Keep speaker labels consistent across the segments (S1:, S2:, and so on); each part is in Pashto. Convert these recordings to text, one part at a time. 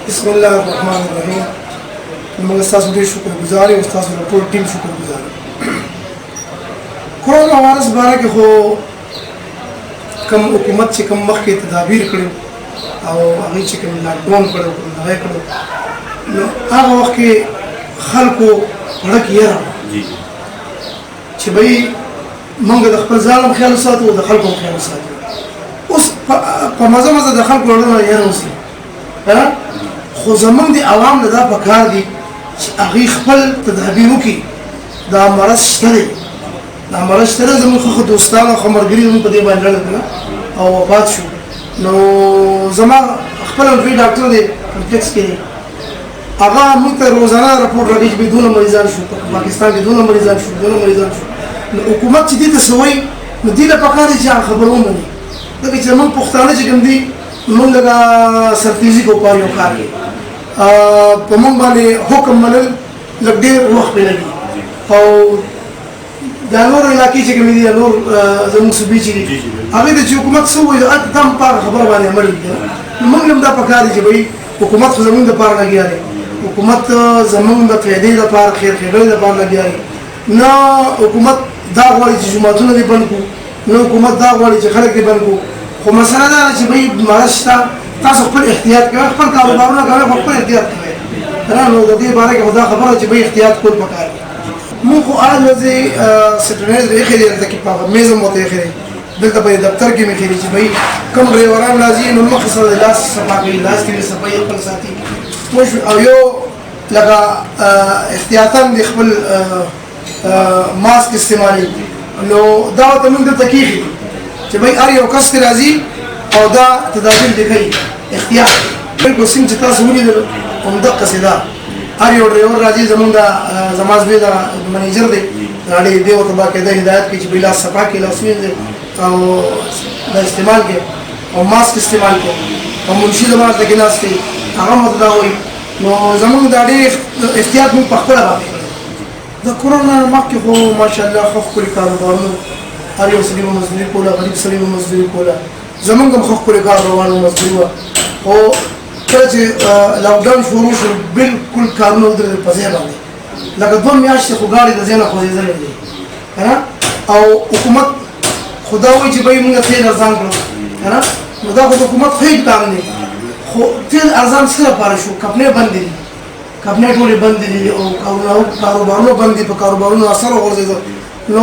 S1: بسم الله الرحمن الرحیم. موږ تاسو ډیر شکرګزار یو، تاسو ټول ټیم شکرګزار. کرونا وایرس باره کې خو کوم حکومت چې کوم مخکې تدابیر کړو او هغه چې کوم لاک ډاون کړو هغه کړو، نو هغه وخت کې خلکو ورک یې چې به موږ د خپل ځان خیال ساتو او د خلکو خیال ساتو. اوس په مزه مزه د خلکو ورونه یې اوسي خو زمونږ د عوام نه دا پکار دي چې هغوی خپل تدابیر وکړي. دا مرض شته دی، دا مرض شته دی. زموږ ښه دوستان او ښه ملګري زموږ په دې باندې لړل کړه او وفات شو. نو زما خپل لوی ډاکټر دی کمپلیکس کې دی، هغه موږ ته روزانه راپورټ راکوي چې دونه مریضان شو په پاکستان کې، دونه مریضان شو. نو حکومت چې دې ته څه وایي، نو دې له پکار دی چې هغه خبره ومني. ځکه چې زموږ پښتانه چې کوم دي، موږ لږه سرتیزي کوو په یو کار کې، په موږ باندې حکم منل لږ ډېر وخت پرې لګي. او دا نور علاقې چې کومې دي، نور زموږ صوبې چې دي، هغې ته چې حکومت څه وایي دا هم په هغه خبره باندې عمل وکړي. نو موږ هم دا پکار دي چې بهی حکومت خو زموږ دپاره لګیا دی، حکومت زموږ د فایدې دپاره خیر ښېګڼې دپاره لګیا دی. نه حکومت دا غواړي چې جوماتونه دې بند کړو، نه حکومت دا غواړي چې خلک دې بند کړو. خو مسله دا ده چې بهی مرض شته، تاسو خپل احتیاط کوئ، خپل کاروبارونه کوئ، خپل احتیاط کوئ. نو د دې باره کې خو دا خبره چې بهی احتیاط کول پکار دي. موږ خو آج ورځې سټرنیز مې ایښی دی دلته کې، په میز هم ورته ایښی دی، دلته په دفتر کې مې ایښی دی چې بهی کوم ډریوران راځي نو مخکې سره د لاس صفا کوي، لاس کې صفایي خپل ساتي. او یو لکه احتیاطاً د خپل ماسک استعمالوي. نو دا ورته موږ دلته کېښي چې بهی هر یو کس کې راځي او دا تدابیر دې کوي، احتیاط. بلکل څنګه چې تاسو ولیدل همدقسې ده. هر یو ډریور راځي، زمونږ زما زوی د منیجر دی، راډې دې ورته باقاعده هدایت کوي چې بهی لاس صفا کړي، لاس وینځي او دا استعمال کړي او ماسک استعمال کړي. او منشي زما دلته کې ناست دی، هغه هم ورته دا وایي. نو زمونږ دا ډېر احتیاط موږ په خپله باندې کړی. د کرونا مخکې خو ماشاءالله ښه ښکلي کاروبارونه، هر یو سړي به مزدوري کوله، غریب سړي به مزدوري کوله، زمونږ هم ښه ښکلي کار روان و، مزدوري وه. خو کله چې لاکډاون شروع شو، بلکل کارونه ودرېدل په ځای باندې. لکه 2 میاشتې خو ګاډي د ځای نه خوځېدلی دی که نه. او حکومت خو دا وایي چې بهی مونږ تیل ارزان کړو که نه. نو دا خو د حکومت ښه اقدام دی، خو تیل ارزان څه لپاره شو؟ کمپنۍ بندې دي، کمپنۍ ټولې بندې دي او کاروبارونه بند دي، په کاروبارونو اثر وغورځېده. نو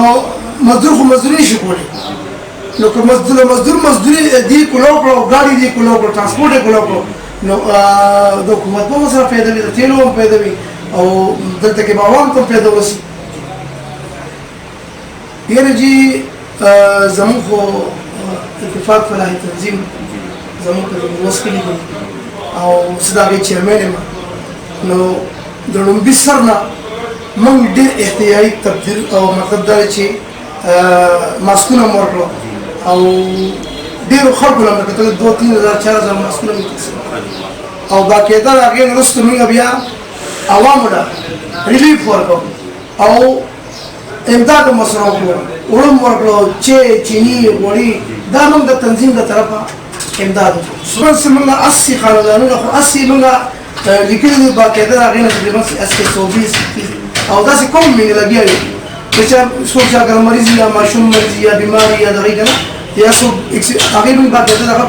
S1: مزدور خو مزدوري نشي کولی. نو که مزدوري دې کولو کړو، ګاډي دې کولو کړو، ټرانسپورټ یې کولو کړو، نو د حکومت به ورسره فایده وي، د تیلو هم فایده وي او دلته کې به عوام ته هم فایده ورسي. یعنې جي زموږ خو اتفاق فلاحي تنظیم زموږ په میرویس کلي کې او زه د هغې چیرمین یم. نو د لومبي سر نه موږ ډېر احتیاطي تبدیل او مطلب دا دی چې ماسکونه مو ورکړو او ډېرو خلکو نه مې کتل 2-3,000-4,000 ماسکونه مې تقسیم او باقاعده د هغې نه وروسته موږ بیا عوامو ته ریلیف ورکړو او امداد هم ورسره وکړو، اوړه مو ورکړو، چیني، غوړي، دا موږ د تنظیم له طرفه امداد وکړو. موږ 80 خاندانونه خو 80 موږ لیکلي دي باقاعده د هغې نه تقریبا 120 او داسې کوم مې لګیا وي که څوک چې اگر مریض یا ماشوم مریض یا بیمار یا د هغې که نه یا څوک هغې موږ باقاعده دغه